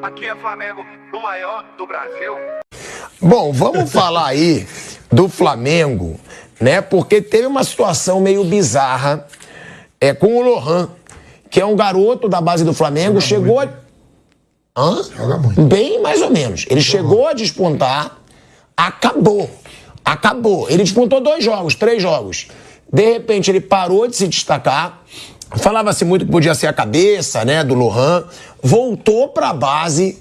Aqui é Flamengo, o maior do Brasil. Bom, vamos falar aí do Flamengo, né? Porque teve uma situação meio bizarra com o Lohan, que é um garoto da base do Flamengo, chegou a... Joga muito. Bem mais ou menos. Ele chegou a despontar, acabou. Ele despontou 2 jogos, 3 jogos. De repente ele parou de se destacar. Falava-se muito que podia ser a cabeça, né, do Lohan. Voltou pra base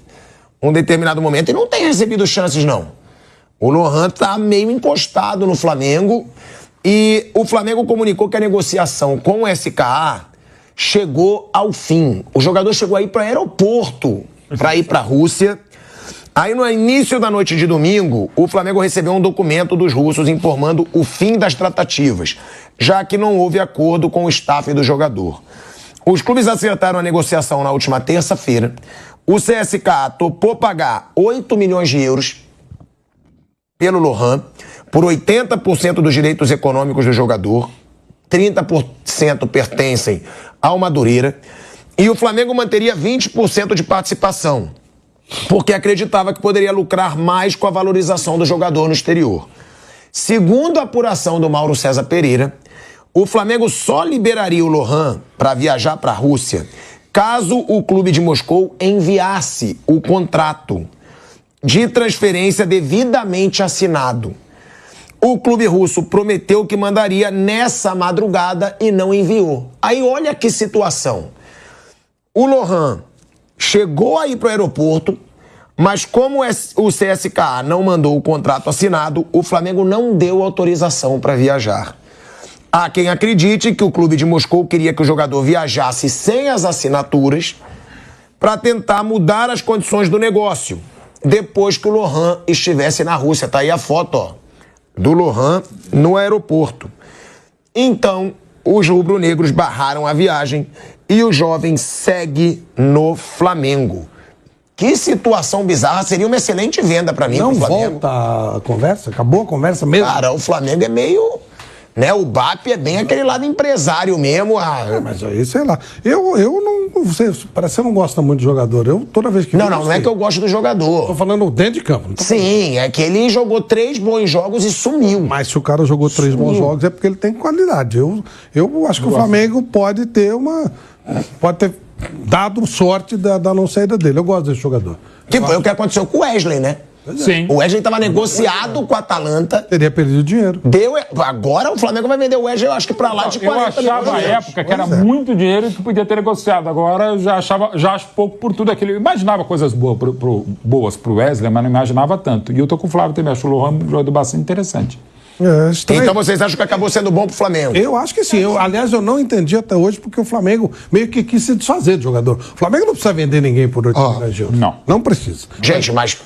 um determinado momento e não tem recebido chances, não. O Lohan tá meio encostado no Flamengo e o Flamengo comunicou que a negociação com o SKA chegou ao fim. O jogador chegou aí para o aeroporto para ir para a Rússia. Aí no início da noite de domingo, o Flamengo recebeu um documento dos russos informando o fim das tratativas, já que não houve acordo com o staff do jogador. Os clubes acertaram a negociação na última terça-feira. O CSKA topou pagar 8 milhões de euros pelo Lohan, por 80% dos direitos econômicos do jogador, 30% pertencem ao Madureira, e o Flamengo manteria 20% de participação, porque acreditava que poderia lucrar mais com a valorização do jogador no exterior. Segundo a apuração do Mauro César Pereira, o Flamengo só liberaria o Lohan para viajar para a Rússia caso o clube de Moscou enviasse o contrato de transferência devidamente assinado. O clube russo prometeu que mandaria nessa madrugada e não enviou. Aí olha que situação. O Lohan chegou aí para o aeroporto, mas como o CSKA não mandou o contrato assinado, o Flamengo não deu autorização para viajar. Há quem acredite que o clube de Moscou queria que o jogador viajasse sem as assinaturas para tentar mudar as condições do negócio, depois que o Lohan estivesse na Rússia. Tá aí a foto, ó, do Lohan no aeroporto. Então, os rubro-negros barraram a viagem e o jovem segue no Flamengo. Que situação bizarra, seria uma excelente venda pra mim. Não pro Flamengo. volta a conversa? Acabou a conversa mesmo? Cara, o Flamengo é meio... né, o BAP é bem aquele lado empresário mesmo. Mas aí, sei lá. Eu não... Parece que você não gosta muito de jogador. Eu, toda vez que... Não é que eu gosto do jogador. Tô falando dentro de campo. Não tô Sim, é que ele jogou 3 bons jogos e sumiu. Mas se o cara jogou 3 bons jogos é porque ele tem qualidade. Eu acho que o Flamengo pode ter dado sorte da não saída dele. Eu gosto desse jogador. Que foi o que aconteceu com o Wesley, né? Sim. O Wesley estava negociado com a Atalanta. Teria perdido dinheiro. Agora o Flamengo vai vender o Wesley, eu acho que pra lá de 40 Eu achava à época que era muito dinheiro e que podia ter negociado. Agora eu já acho pouco por tudo aquilo. Eu imaginava coisas boas pro Wesley, mas não imaginava tanto. E eu tô com o Flávio também. Acho o Lohan um jogador bastante interessante. Então vocês acham que acabou sendo bom pro Flamengo? Eu acho que sim. Aliás, eu não entendi até hoje porque o Flamengo meio que quis se desfazer do jogador. O Flamengo não precisa vender ninguém por 8 milhões de euros. Não precisa. Gente, mas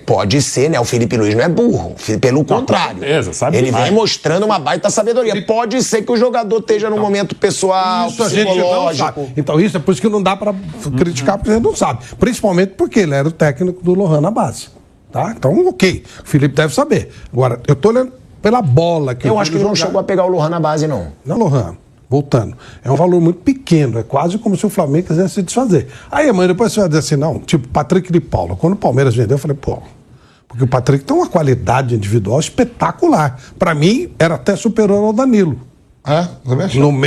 pode ser, né? O Felipe Luiz não é burro. Pelo contrário. Certeza, sabe ele demais. vem mostrando uma baita sabedoria. Pode ser que o jogador esteja num momento pessoal, Isso a gente não sabe. Então isso é por isso que não dá para criticar, porque a gente não sabe. Principalmente porque ele era o técnico do Lohan na base. Tá? Então, ok. O Felipe deve saber. Agora, eu tô olhando pela bola que eu acho que ele não chegou a pegar o Lohan na base, não. Não, Lohan, voltando. É um valor muito pequeno, é quase como se o Flamengo quisesse se desfazer. Aí amanhã depois você vai dizer assim, não, tipo Patrick de Paula. Quando o Palmeiras vendeu, eu falei, pô, porque o Patrick tem uma qualidade individual espetacular. Pra mim, era até superior ao Danilo.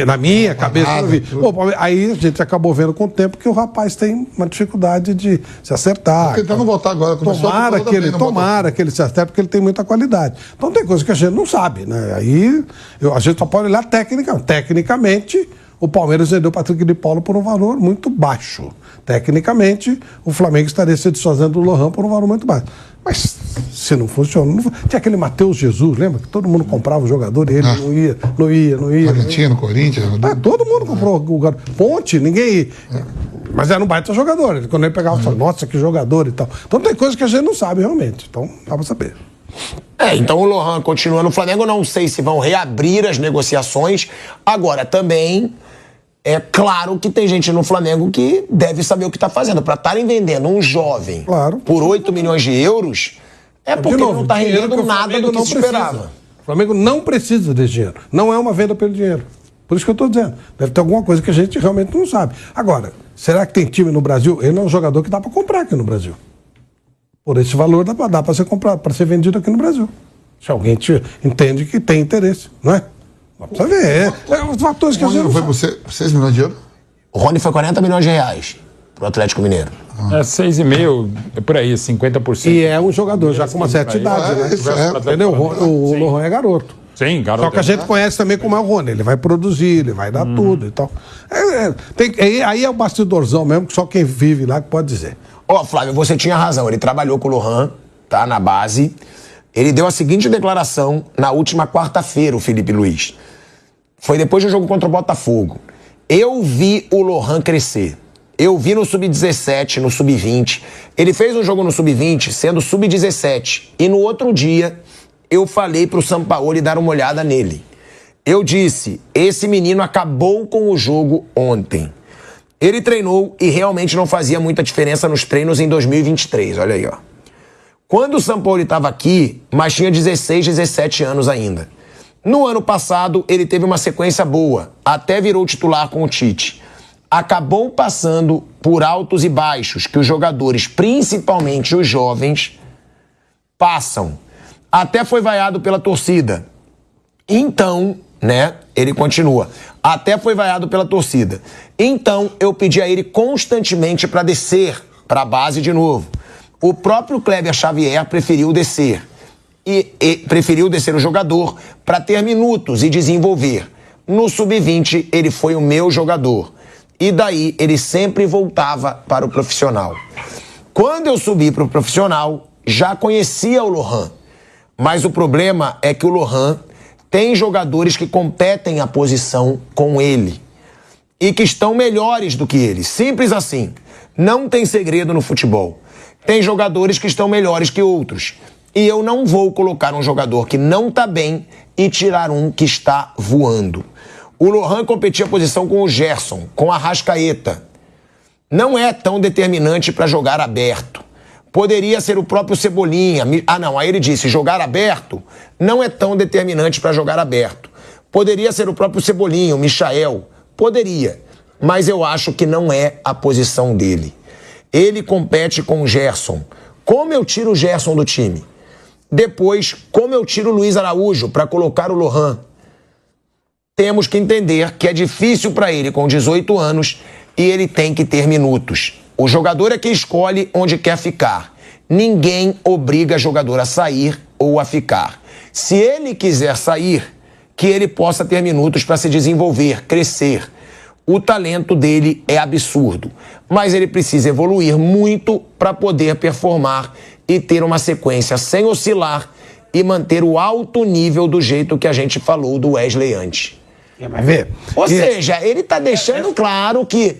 Na minha cabeça, eu vi. Pô, aí a gente acabou vendo com o tempo que o rapaz tem uma dificuldade de se acertar. Porque ele tá no voltar agora. Tomara que ele se acerte, porque ele tem muita qualidade. Então tem coisa que a gente não sabe, né? Aí a gente só pode olhar tecnicamente, o Palmeiras vendeu o Patrick de Paula por um valor muito baixo. Tecnicamente, o Flamengo estaria se desfazendo do Lohan por um valor muito baixo. Mas se não funciona... Tinha aquele Matheus Jesus, lembra? Que todo mundo comprava o jogador e ele não ia. Argentina, Corinthians... todo mundo comprou o garoto. Ponte, ninguém... Mas era um baita jogador. Quando ele pegava, falava, nossa, que jogador e tal. Então tem coisas que a gente não sabe realmente. Então, dá pra saber. Então o Lohan continua no Flamengo. Não sei se vão reabrir as negociações. Agora, também... é claro que tem gente no Flamengo que deve saber o que está fazendo. Para estarem vendendo um jovem por 8 milhões de euros, porque ele não está rendendo nada do que se esperava. O Flamengo não precisa desse dinheiro. Não é uma venda pelo dinheiro. Por isso que eu estou dizendo. Deve ter alguma coisa que a gente realmente não sabe. Agora, será que tem time no Brasil? Ele é um jogador que dá para comprar aqui no Brasil. Por esse valor dá para ser comprado, para ser vendido aqui no Brasil. Se alguém entende que tem interesse, não é? Dá pra ver. Os fatores que a gente não foi sabe. por 6 milhões de euros? O Rony foi 40 milhões de reais pro Atlético Mineiro. É 6,5, é por aí, 50%. E é um jogador já com uma certa idade, né? isso é. Entendeu? O Lohan é garoto. Sim, garoto. Só que a gente conhece também como é o Rony. Ele vai produzir, ele vai dar tudo e tal. Aí é o bastidorzão mesmo, que só quem vive lá que pode dizer. Ó, Flávio, você tinha razão. Ele trabalhou com o Lohan, tá, na base. Ele deu a seguinte declaração na última quarta-feira, o Felipe Luiz. Foi depois do jogo contra o Botafogo. Eu vi o Lohan crescer. Eu vi no Sub-17, no Sub-20. Ele fez um jogo no Sub-20 sendo Sub-17. E no outro dia, eu falei pro Sampaoli dar uma olhada nele. Eu disse, esse menino acabou com o jogo ontem. Ele treinou e realmente não fazia muita diferença nos treinos em 2023. Olha aí, ó. Quando o Sampaoli estava aqui, mas tinha 16, 17 anos ainda. No ano passado, ele teve uma sequência boa, até virou titular com o Tite. Acabou passando por altos e baixos que os jogadores, principalmente os jovens, passam. Até foi vaiado pela torcida. Então, né, ele continua. Até foi vaiado pela torcida. Então, eu pedi a ele constantemente para descer para a base de novo. O próprio Kleber Xavier preferiu descer. E preferiu descer o jogador para ter minutos e desenvolver. No Sub-20, ele foi o meu jogador. E daí, ele sempre voltava para o profissional. Quando eu subi para o profissional, já conhecia o Lohan. Mas o problema é que o Lohan tem jogadores que competem a posição com ele. E que estão melhores do que ele. Simples assim. Não tem segredo no futebol. Tem jogadores que estão melhores que outros. E eu não vou colocar um jogador que não está bem e tirar um que está voando. O Lohan competia a posição com o Gerson, com a Arrascaeta. Não é tão determinante para jogar aberto. Poderia ser o próprio Cebolinha. Aí ele disse, jogar aberto não é tão determinante para jogar aberto. Poderia ser o próprio Cebolinha, o Michael. Poderia. Mas eu acho que não é a posição dele. Ele compete com o Gerson. Como eu tiro o Gerson do time? Depois, como eu tiro o Luiz Araújo para colocar o Lohan? Temos que entender que é difícil para ele com 18 anos e ele tem que ter minutos. O jogador é que escolhe onde quer ficar. Ninguém obriga jogador a sair ou a ficar. Se ele quiser sair, que ele possa ter minutos para se desenvolver, crescer. O talento dele é absurdo, mas ele precisa evoluir muito para poder performar e ter uma sequência sem oscilar e manter o alto nível do jeito que a gente falou do Wesley antes. Vai ver. Ou seja, ele está deixando claro que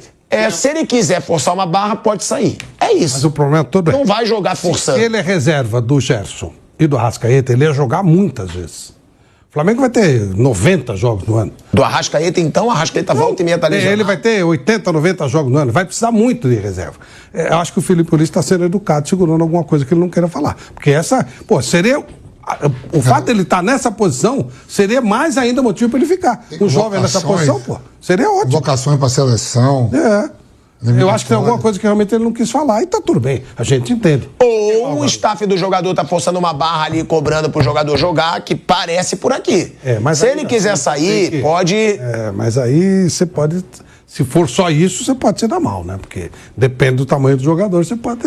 se ele quiser forçar uma barra, pode sair. É isso. Mas o problema todo é... Não vai jogar forçando. Se ele é reserva do Gerson e do Arrascaeta, ele ia jogar muitas vezes. O Flamengo vai ter 90 jogos no ano. Do Arrascaeta, então, o Arrascaeta volta e meia tá lesionado. Ele vai ter 80, 90 jogos no ano. Vai precisar muito de reserva. Eu acho que o Felipe Luiz está sendo educado, segurando alguma coisa que ele não queira falar. Porque essa... seria... O fato dele estar nessa posição seria mais ainda motivo para ele ficar. Um jovem nessa posição, seria ótimo. Vocações para seleção. Eu acho que tem alguma coisa que realmente ele não quis falar e tá tudo bem. A gente entende. Ou o staff do jogador tá forçando uma barra ali, cobrando pro jogador jogar, que parece por aqui. Se ele quiser sair, pode... Mas aí você pode... Se for só isso, você pode se dar mal, né? Porque depende do tamanho do jogador, você pode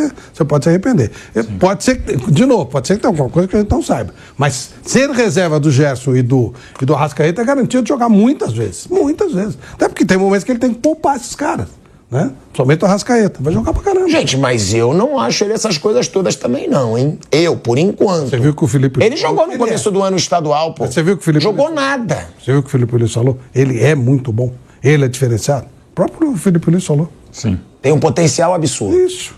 se arrepender. Pode ser, de novo, pode ser que tenha alguma coisa que a gente não saiba. Mas ser reserva do Gerson e do Arrascaeta é garantido de jogar muitas vezes. Muitas vezes. Até porque tem momentos que ele tem que poupar esses caras, né? Somente o Arrascaeta. Vai jogar pra caramba. Gente, mas eu não acho ele essas coisas todas também não, hein? Eu, por enquanto. Você viu que o Felipe... Ele jogou no começo do ano estadual, pô. Você viu que o Felipe... Jogou nada. Você viu o que o Felipe Luiz falou? Ele é muito bom. Ele é diferenciado. O próprio Felipe Luiz falou. Sim. Tem um potencial absurdo. Isso.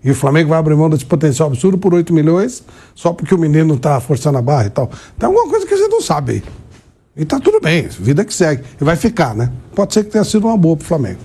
E o Flamengo vai abrir mão desse potencial absurdo por 8 milhões só porque o menino tá forçando a barra e tal. Tem alguma coisa que a gente não sabe aí. E tá tudo bem, vida que segue. E vai ficar, né? Pode ser que tenha sido uma boa pro Flamengo.